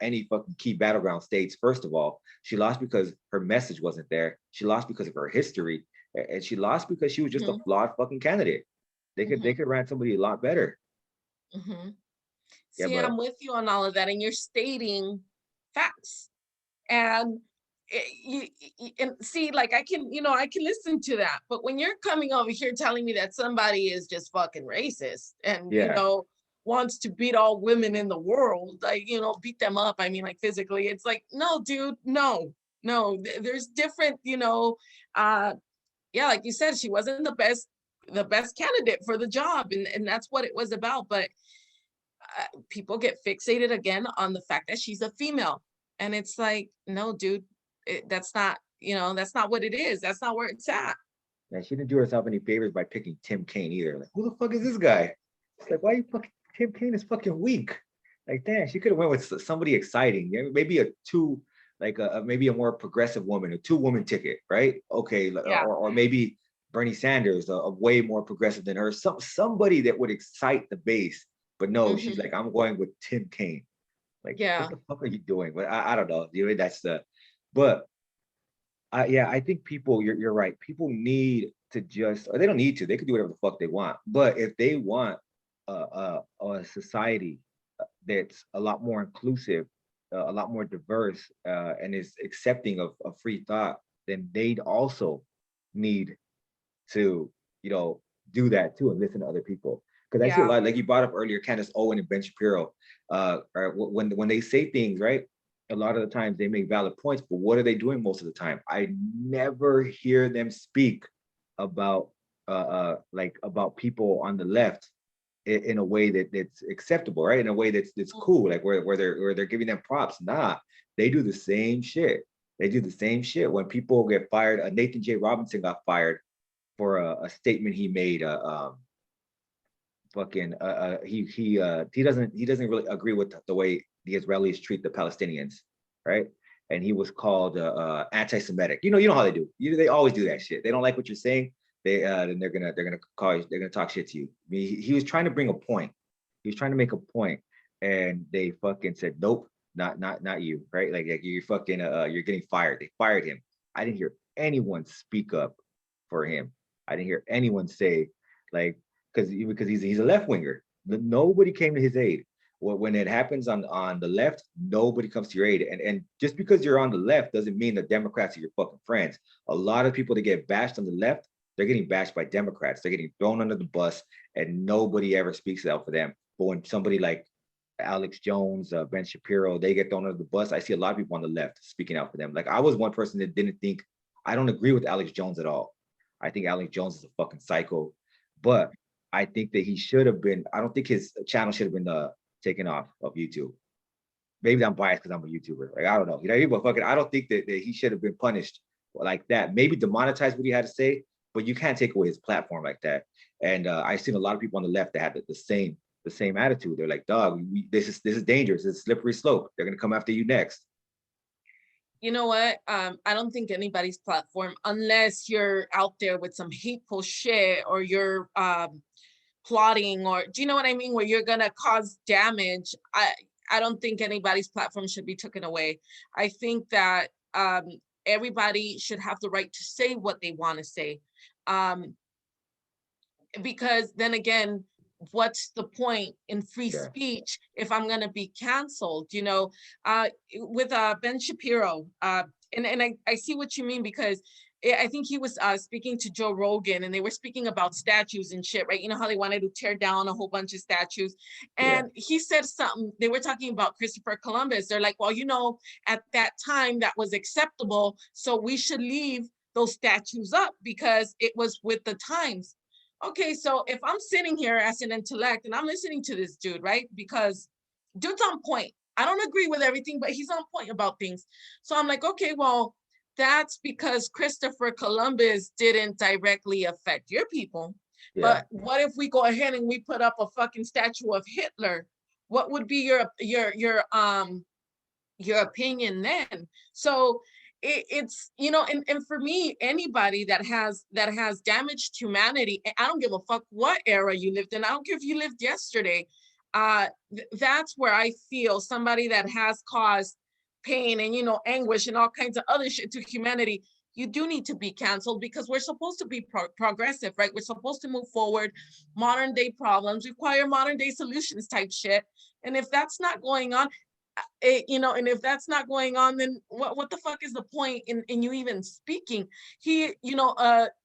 any fucking key battleground states. First of all, she lost because her message wasn't there. She lost because of her history, and she lost because she was just a hmm flawed fucking candidate. They hmm could run somebody a lot better. hmm Yeah, See, but I'm with you on all of that, and you're stating facts. And and see, like I can, you know, I can listen to that. But when you're coming over here telling me that somebody is just fucking racist and, you yeah, know, wants to beat all women in the world, like, you know, beat them up, I mean, like physically, it's like, no, dude, no, no, there's different, you know, uh, yeah, like you said, she wasn't the best candidate for the job, and that's what it was about. But people get fixated again on the fact that she's a female, and it's like, no, dude, that's not, you know, that's not what it is. That's not where it's at. man, she didn't do herself any favors by picking Tim Kaine either. Like, who the fuck is this guy? It's like, why you fucking Tim Kaine is fucking weak. Like, damn, she could have went with somebody exciting. Yeah, maybe a two, like maybe a more progressive woman, a two-woman ticket, right? Okay, Yeah. or maybe Bernie Sanders, a way more progressive than her. Somebody that would excite the base. But no, she's Hmm. like, I'm going with Tim Kaine. Like, what Yeah. the fuck are you doing? But I don't know. You know, that's the. But yeah, I think people, you're right. People need to just, or they don't need to, they can do whatever the fuck they want. But if they want a society that's a lot more inclusive, a lot more diverse, and is accepting of free thought, then they'd also need to, you know, do that too and listen to other people. Because I see a Yeah. lot, like you brought up earlier, Candace Owen and Ben Shapiro. Or when they say things, right? A lot of the times they make valid points, but what are they doing most of the time? I never hear them speak about like about people on the left in a way that's acceptable, right? In a way that's cool, like where they're giving them props. Nah, they do the same shit. They do the same shit. When people get fired, Nathan J. Robinson got fired for a statement he made. Fucking he doesn't really agree with the way the Israelis treat the Palestinians, right? And he was called anti-Semitic. You know how they do. They always do that shit. They don't like what you're saying. Then they're gonna call you. They're gonna talk shit to you. I mean, he was trying to bring a point. He was trying to make a point, and they fucking said nope, not you, right? Like you're fucking you're getting fired. They fired him. I didn't hear anyone speak up for him. I didn't hear anyone say like because he's a left winger. Nobody came to his aid. When it happens on the left, nobody comes to your aid. And just because you're on the left doesn't mean the Democrats are your fucking friends. A lot of people that get bashed on the left, they're getting bashed by Democrats. They're getting thrown under the bus, and nobody ever speaks out for them. But when somebody like Alex Jones, Ben Shapiro, they get thrown under the bus, I see a lot of people on the left speaking out for them. Like I was one person that didn't think, I don't agree with Alex Jones at all. I think Alex Jones is a fucking psycho, but I think that he should have been, I don't think his channel should have been taken off of YouTube. Maybe I'm biased because I'm a YouTuber. Like, I don't know. You know, but fucking, I don't think that he should have been punished like that. Maybe demonetize what he had to say, but you can't take away his platform like that. And I've seen a lot of people on the left that had the same attitude. They're like, dog, this is dangerous. It's a slippery slope. They're gonna come after you next. You know what? I don't think anybody's platform, unless you're out there with some hateful shit or you're plotting, or do you know what I mean? Where you're gonna cause damage. I don't think anybody's platform should be taken away. I think that everybody should have the right to say what they want to say. Because then again, what's the point in free Yeah. speech if I'm going to be canceled? You know, with Ben Shapiro, and I see what you mean, because I think he was speaking to Joe Rogan, and they were speaking about statues and shit, right? You know how they wanted to tear down a whole bunch of statues. And he said something, they were talking about Christopher Columbus. They're like, well, you know, at that time that was acceptable, so we should leave those statues up because it was with the times. Okay, so if I'm sitting here as an intellect and I'm listening to this dude, right? Because dude's on point. I don't agree with everything, but he's on point about things. So I'm like, okay, well, that's because Christopher Columbus didn't directly affect your people. Yeah. But what if we go ahead and we put up a fucking statue of Hitler? What would be your opinion then? So it's, you know, and for me, anybody that has damaged humanity, I don't give a fuck what era you lived in. I don't care if you lived yesterday. That's where I feel somebody that has caused pain and, you know, anguish and all kinds of other shit to humanity, you do need to be canceled, because we're supposed to be progressive, right? We're supposed to move forward. Modern day problems require modern day solutions type shit. And if that's not going on, you know, and if that's not going on, then what the fuck is the point in you even speaking? He, you know,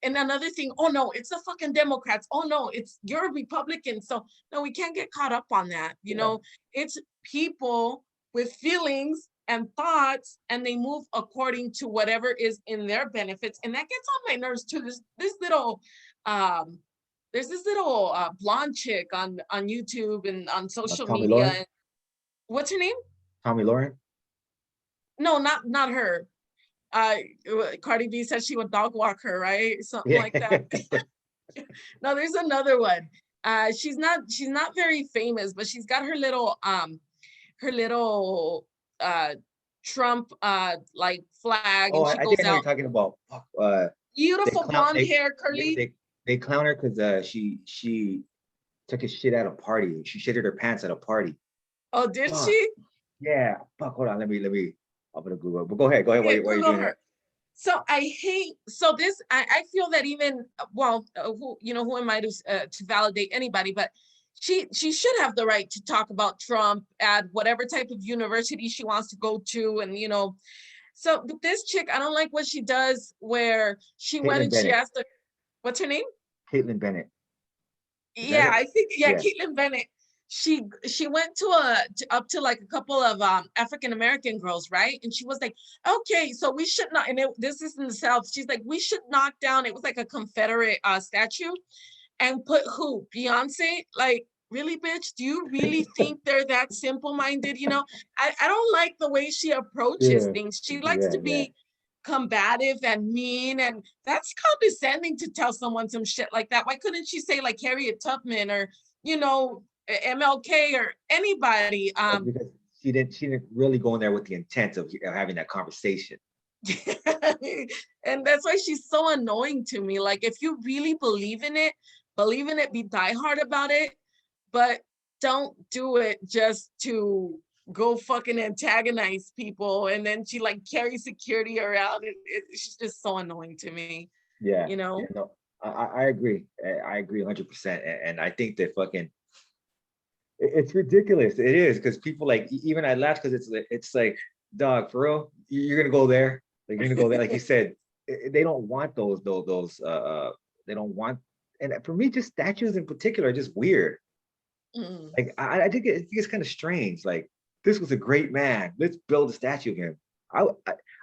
and another thing, oh no, it's the fucking Democrats. Oh no, you're a Republican. So no, we can't get caught up on that. You know, it's people with feelings and thoughts, and they move according to whatever is in their benefits. And that gets on my nerves too. This little there's this little blonde chick on YouTube and on social Tommy media. Lauren? What's her name? Tommy Lauren? No, not her. Cardi B said she would dog walk her, right? Something Yeah. like that. No, there's another one. She's not very famous, but she's got her little Trump like flag, Oh, and she I think goes I know what you're out. talking about. Beautiful blonde hair, curly. They clown her because she took a shit at a party. She shitted her pants at a party. Oh, did Fuck. she? Yeah. Fuck. Hold on. Let me. I'm gonna Google. But go ahead. Go ahead. Yeah, What are you Google doing? her. So I feel that even, well, who am I to validate anybody, but she should have the right to talk about Trump at whatever type of university she wants to go to. And, you know, so but this chick, I don't like what she does, where she went Caitlin and she Bennett. asked her, what's her name? Caitlin Bennett. Is that Yeah, it? I think, yeah, Yeah. Caitlin Bennett. She went up to like a couple of African American girls, right? And she was like, okay, so we should not, and this is in the South. She's like, we should knock down, it was like a Confederate statue, and put who? Beyonce? Like, really, bitch? Do you really think they're that simple-minded? You know, I don't like the way she approaches Yeah. things. She likes Yeah. to Yeah. be combative and mean, and that's condescending to tell someone some shit like that. Why couldn't she say like Harriet Tubman, or, you know, MLK, or anybody? Because she didn't really go in there with the intent of having that conversation. And that's why she's so annoying to me. Like, if you really believe in it, be diehard about it, but don't do it just to go fucking antagonize people. And then she like carries security around. She's just so annoying to me. Yeah. You know? Yeah, no, I agree. I agree 100%. And I think that fucking It's ridiculous. It is because people like even I laugh because it's like, dog, for real, you're gonna go there. Like you're gonna go there. Like you said, they don't want they don't want. And for me, just statues in particular are just weird. Mm. Like I think it's kind of strange. Like this was a great man. Let's build a statue of him. I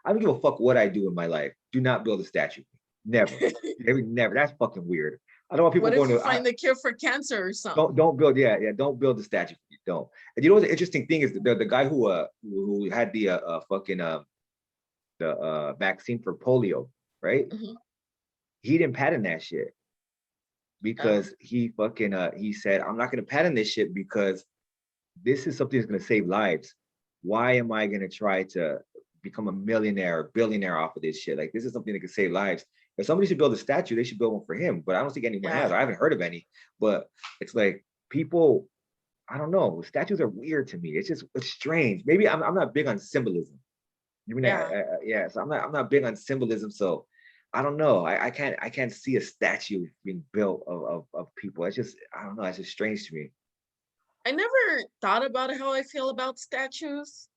don't give a fuck what I do in my life. Do not build a statue. Never. Never. That's fucking weird. I don't want people What if going you to. find the cure for cancer or something? Don't build. Yeah. Don't build the statue. Don't. And you know what the interesting thing is the guy who had the fucking the vaccine for polio, right? Mhm. He didn't patent that shit Oh, because he fucking he said I'm not gonna patent this shit because this is something that's gonna save lives. Why am I gonna try to become a millionaire or billionaire off of this shit? Like this is something that can save lives. If somebody should build a statue, they should build one for him. But I don't think anyone has. yeah. I haven't heard of any. But it's like people, I don't know. Statues are weird to me. It's strange. Maybe I'm not big on symbolism. You mean Yeah. yeah? So I'm not big on symbolism. So I don't know. I can't see a statue being built of people. It's just I don't know. It's just strange to me. I never thought about how I feel about statues.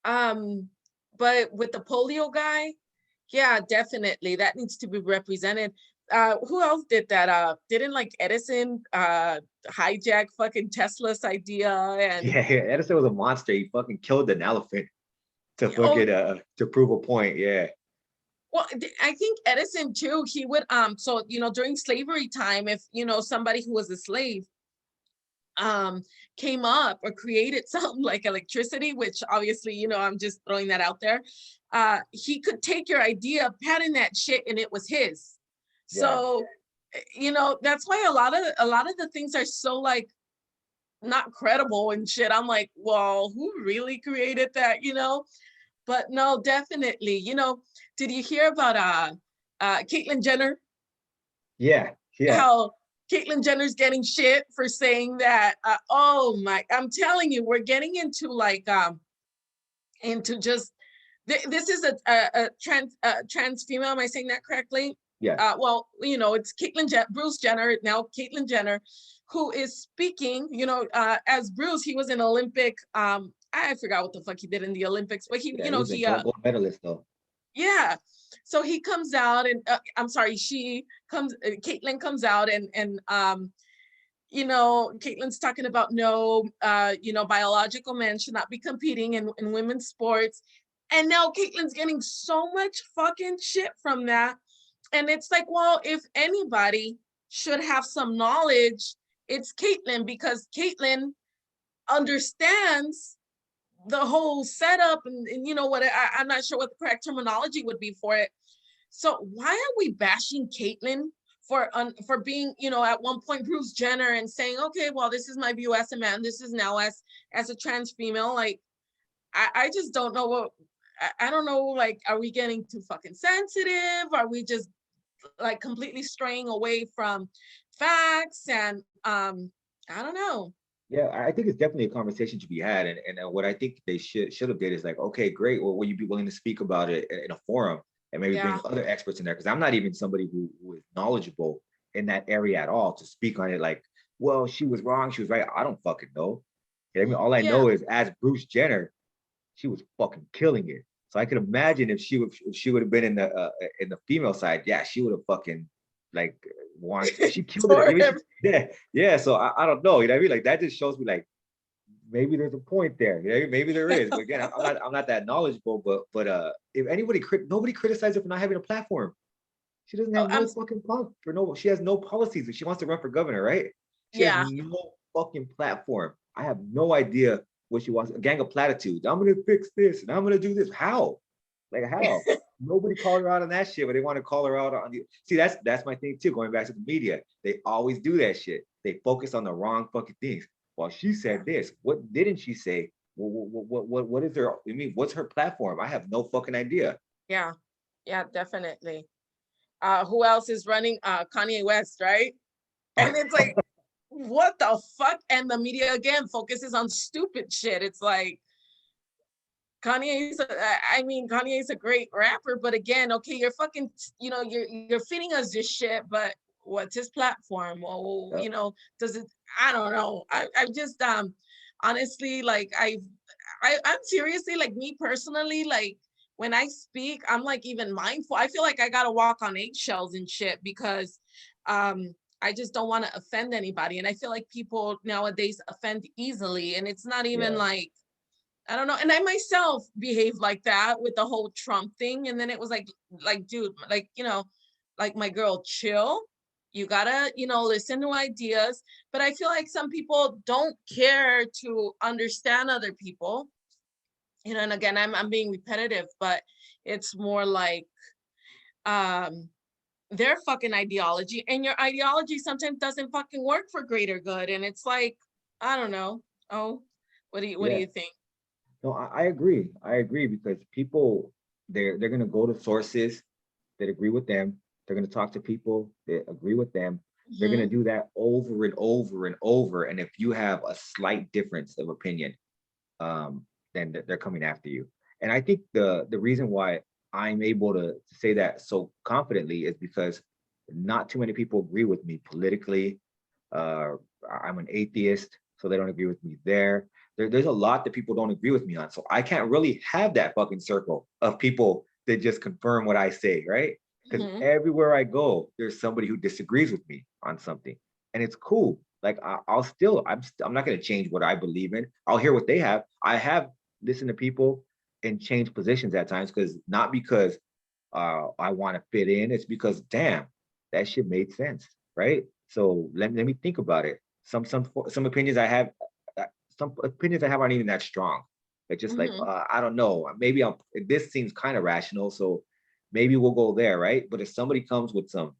Um, but with the polio guy, yeah, definitely that needs to be represented. Who else did that? Didn't like Edison hijack fucking Tesla's idea and Yeah, Edison was a monster. He fucking killed an elephant to oh fucking to prove a point. Yeah. well, I think Edison too, he would so during slavery time, if somebody who was a slave um came up or created something like electricity, which obviously I'm just throwing that out there, he could take your idea, patent that shit, and it was his. Yeah. So that's why a lot of the things are so like not credible and shit. I'm like, well, who really created that, but no, definitely. Did you hear about Caitlyn Jenner? Yeah. Yeah. How Caitlyn Jenner's getting shit for saying that. Oh my, I'm telling you, we're getting into like into just this is a trans female. Am I saying that correctly? Yeah. Well, it's Bruce Jenner, now Caitlyn Jenner, who is speaking. As Bruce, he was an Olympic. I forgot what the fuck he did in the Olympics, but he, Yeah. He was a gold medalist though. yeah. So he comes out and I'm sorry, Caitlyn comes out and Caitlyn's talking about no, biological men should not be competing in women's sports. And now Caitlyn's getting so much fucking shit from that. And it's like, well, if anybody should have some knowledge, it's Caitlyn, because Caitlyn understands the whole setup and what I'm not sure what the correct terminology would be for it. So why are we bashing Caitlyn for being, at one point Bruce Jenner and saying, okay, well, this is my view as a man, this is now as a trans female. Like, I just don't know what I don't know. Like, are we getting too fucking sensitive? Are we just like completely straying away from facts? And I don't know. Yeah, I think it's definitely a conversation to be had, and what I think they should have did is like, okay, great. Well, will you be willing to speak about it in a forum and maybe Yeah, bring other experts in there? Because I'm not even somebody who is knowledgeable in that area at all to speak on it. Like, well, she was wrong, she was right. I don't fucking know. You know what I mean, all I yeah. know is as Bruce Jenner, she was fucking killing it. So I could imagine if she would have been in the female side, yeah, she would have fucking like want she killed it. I mean, Forever. yeah, yeah. So I don't know. You know what I mean? Like that just shows me like maybe there's a point there. You know, maybe there is. But again, I'm not that knowledgeable. But if anybody nobody criticizes her for not having a platform. She doesn't Oh, have no fucking for no. She has no policies. If she wants to run for governor, right? She has yeah. no fucking platform. I have no idea what she wants. A gang of platitudes. I'm gonna fix this and I'm gonna do this. How? Like how? Nobody called her out on that shit, but they want to call her out on the. See, that's my thing too. Going back to the media, they always do that shit. They focus on the wrong fucking things. Well, she said this. What didn't she say? What is her? I mean, what's her platform? I have no fucking idea. Yeah, yeah, definitely. Who else is running? Kanye West, right? And it's like, what the fuck? And the media again focuses on stupid shit. It's like Kanye's a great rapper, but again, okay, you're fucking, you're feeding us this shit, but what's his platform? Well, Yep. does it, I don't know. I just honestly, like I'm seriously, like, me personally, like, when I speak, I'm like even mindful. I feel like I gotta walk on eggshells and shit because I just don't want to offend anybody. And I feel like people nowadays offend easily. And it's not even Yeah. like, I don't know. And I myself behaved like that with the whole Trump thing. And then it was like, dude, like, like, my girl, chill. You gotta, listen to ideas. But I feel like some people don't care to understand other people. And again, I'm being repetitive, but it's more like um their fucking ideology, and your ideology sometimes doesn't fucking work for greater good. And it's like, I don't know. Oh, what do Yeah. you think? No, I agree. I agree because people, they're gonna go to sources that agree with them. They're gonna talk to people that agree with them. They're gonna Hmm. do that over and over and over. And if you have a slight difference of opinion, um, then they're coming after you. And I think the reason why I'm able to say that so confidently is because not too many people agree with me politically. Uh, I'm an atheist, so they don't agree with me there. There's a lot that people don't agree with me on. So I can't really have that fucking circle of people that just confirm what I say, right? Because Hmm. everywhere I go, there's somebody who disagrees with me on something, and it's cool. Like I'll still, I'm not going to change what I believe in. I'll hear what they have. I have listened to people and change positions at times because not because I want to fit in. It's because damn, that shit made sense, right? So let me think about it. Some opinions I have, uh, some opinions I have aren't even that strong. It's just like Hmm. I don't know. Maybe I'm. This seems kind of rational, so maybe we'll go there, right? But if somebody comes with some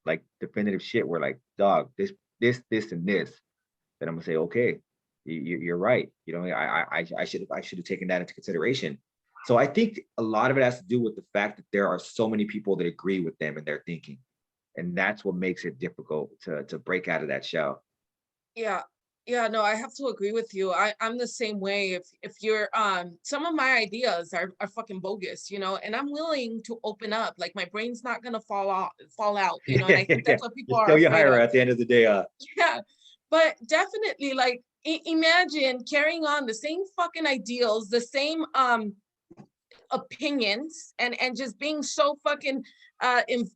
like definitive shit, where like, dog, this, and this, then I'm gonna say, okay, you're right. I should have taken that into consideration. So I think a lot of it has to do with the fact that there are so many people that agree with them in their thinking, and that's what makes it difficult to break out of that shell. Yeah. Yeah, no, I have to agree with you. I'm the same way. If you're some of my ideas are fucking bogus, and I'm willing to open up. Like, my brain's not gonna fall out, and I think Yeah, that's what people it's are still your afraid hire of. at the end of the day. Yeah, but definitely, like, imagine carrying on the same fucking ideals, the same opinions, and just being so fucking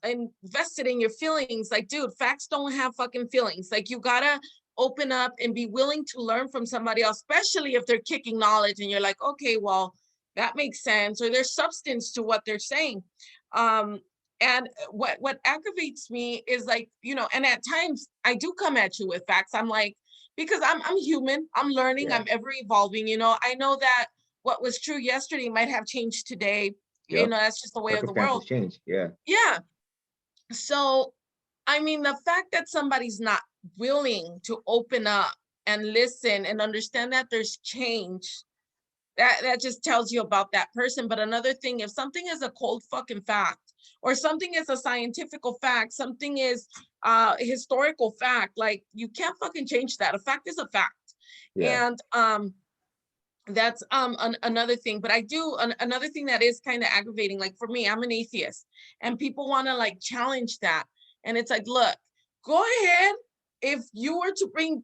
invested in your feelings. Like, dude, facts don't have fucking feelings. Like, you gotta open up and be willing to learn from somebody else, especially if they're kicking knowledge and you're like, okay, well, that makes sense, or there's substance to what they're saying. um and what aggravates me is, like, and at times I do come at you with facts. I'm like, because I'm human, I'm learning, Yeah. I'm ever evolving. I know that what was true yesterday might have changed today. Yep. That's just the way of the Circumstances world. change. Yeah. Yeah. So, I mean, the fact that somebody's not willing to open up and listen and understand that there's change, that just tells you about that person. But another thing, if something is a cold fucking fact, or something is a scientific fact, something is historical fact, like, you can't fucking change that. A fact is a fact. Yeah. And that's another thing. But I do another thing that is kind of aggravating. Like, for me, I'm an atheist, and people want to, like, challenge that. And it's like, look, go ahead. If you were to bring,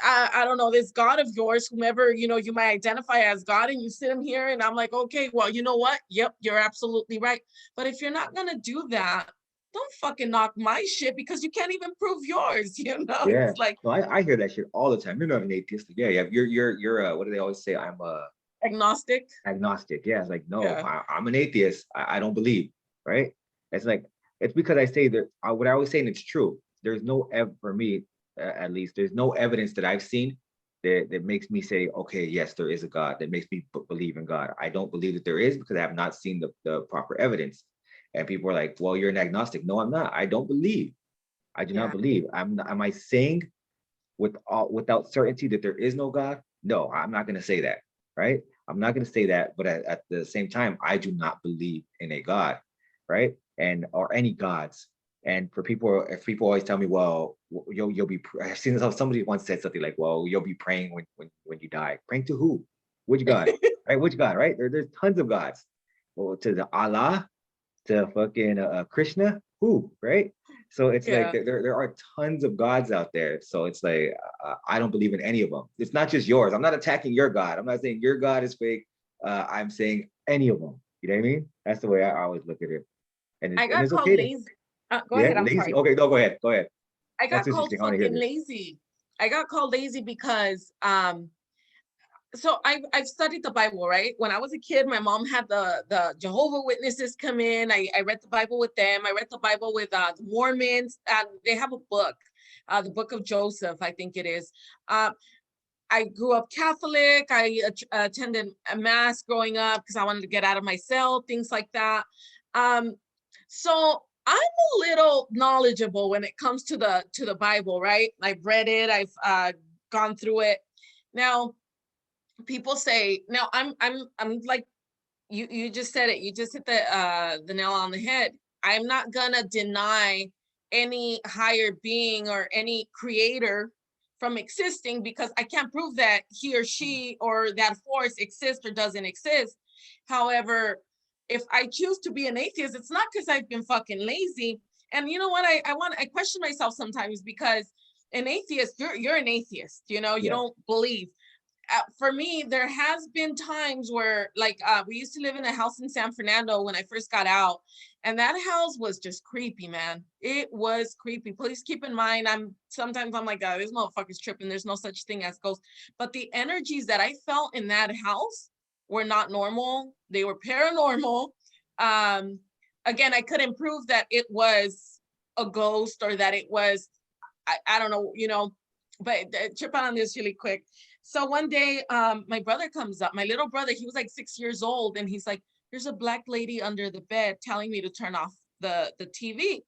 I don't know, this God of yours, whomever, you might identify as God, and you sit him here, and I'm like, okay, well, you know what? Yep, you're absolutely right. But if you're not gonna do that, don't fucking knock my shit, because you can't even prove yours. Yeah. It's like No, I hear that shit all the time. You're not an atheist. Yeah, yeah. You're what do they always say? I'm agnostic. agnostic. Yeah, it's like, no, Yeah. I'm an atheist. I don't believe, right? It's like, it's because I say that what I always say, and it's true. There's no for me, at least, there's no evidence that I've seen that makes me say, okay, yes, there is a God. That makes me believe in God. I don't believe that there is because I have not seen the proper evidence. And people are like, well, you're an agnostic. No, I'm not. I don't believe. I do not Yeah. believe. Am I saying without certainty that there is no God? No, I'm not going to say that, right? I'm not going to say that, but at the same time, I do not believe in a God, right? And or any gods. And for people, if people always tell me, well, you'll be, I've seen somebody once said something like, well, you'll be praying when you die. Praying to who? Which God? Right? Which God? Right? There's tons of gods. Well, to the Allah, to fucking Krishna, who, right? So it's like Yeah. there are tons of gods out there. So it's like I don't believe in any of them. It's not just yours. I'm not attacking your God. I'm not saying your God is fake. I'm saying any of them. You know what I mean? That's the way I always look at it. I And got it's called okay to, lazy. Go yeah, ahead. I'm lazy. sorry. Okay, no, go ahead. Go ahead. I That's got called interesting. I want to hear fucking this. lazy. I got called lazy because so I've studied the Bible, right? When I was a kid, my mom had the Jehovah Witnesses come in. I read the Bible with them. I read the Bible with the Mormons. They have a book, the Book of Joseph, I think it is. I grew up Catholic. I attended a mass growing up because I wanted to get out of my cell, things like that. Um, so I'm a little knowledgeable when it comes to the Bible, right? I've read it. I've gone through it. Now, people say, now I'm like, you just said it. You just hit the nail on the head. I'm not gonna deny any higher being or any creator from existing because I can't prove that he or she or that force exists or doesn't exist. However, if I choose to be an atheist, it's not because I've been fucking lazy. And you know what? I question myself sometimes because an atheist, you're an atheist, you know, you Yeah. don't believe. For me, there has been times where like we used to live in a house in San Fernando when I first got out, and that house was just creepy, man. It was creepy. Please keep in mind, I'm like, this motherfucker's tripping. There's no such thing as ghosts. But the energies that I felt in that house were not normal. They were paranormal. Um, Again, I couldn't prove that it was a ghost or that it was, I don't know, you know, but trip out on this really quick. So one day, my brother comes up, my little brother, he was like 6 years old, and he's like, there's a black lady under the bed telling me to turn off the TV.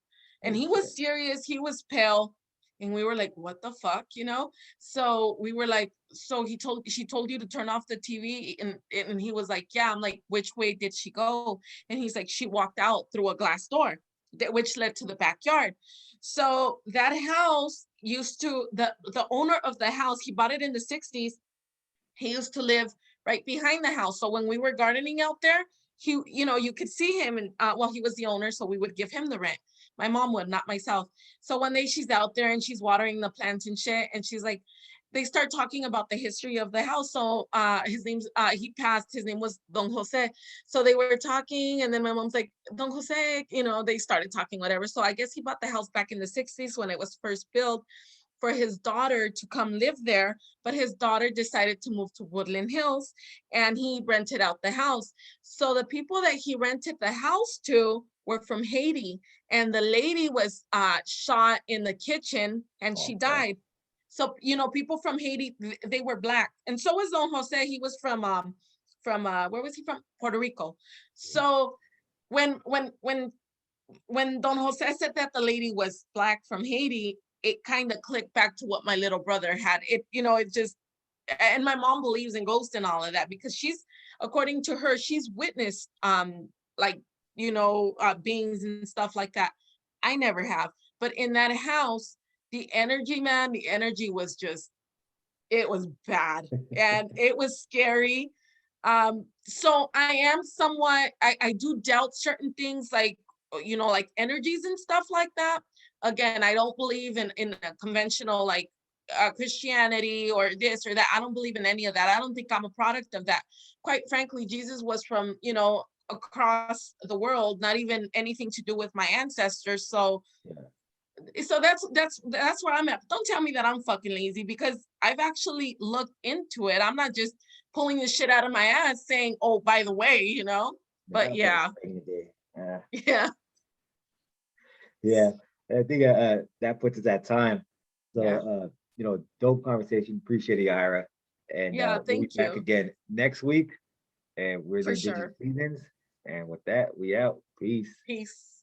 And Oh he shit. was serious, he was pale. And we were like, what the fuck, you know? So we were like, so she told you to turn off the TV. And he was like, yeah. I'm like, which way did she go? And he's like, she walked out through a glass door, which led to the backyard. So that house used to, the owner of the house, he bought it in the 60s. He used to live right behind the house. So when we were gardening out there, he, you know, you could see him, and well, he was the owner, so we would give him the rent. My mom would, not myself. So one day she's out there and she's watering the plants and shit, and she's like, they start talking about the history of the house. So his name's he passed, his name was Don Jose. So they were talking, and then my mom's like, Don Jose, you know, they started talking, whatever. So I guess he bought the house back in the 60s when it was first built for his daughter to come live there, but his daughter decided to move to Woodland Hills, and he rented out the house. So the people that he rented the house to were from Haiti, and the lady was shot in the kitchen and she Oh fuck. died. So, you know, people from Haiti, they were black. And so was Don Jose. He was from where was he from? Puerto Rico. So when when when when Don Jose said that the lady was black from Haiti, it kind of clicked back to what my little brother had. It, you know, it just, and my mom believes in ghosts and all of that because she's, according to her, she's witnessed like, you know, beings and stuff like that. I never have. But in that house, the energy, man, the energy was just, it was bad and it was scary. So I am somewhat, I do doubt certain things like, you know, like energies and stuff like that. Again, I don't believe in a conventional like Christianity or this or that. I don't believe in any of that. I don't think I'm a product of that. Quite frankly, Jesus was from, you know, across the world, not even anything to do with my ancestors. So Yeah. that's where I'm at. Don't tell me that I'm fucking lazy because I've actually looked into it. I'm not just pulling the shit out of my ass saying, oh, by the way, you know. But Yeah, but it's yeah, rainy day. yeah, Yeah. I think that puts us at time. So yeah, dope conversation. Appreciate it, Ira. And yeah. we'll be Thank back you again next week. And we're the for Indigenous sure. Seasons. And with that, we out. Peace. Peace.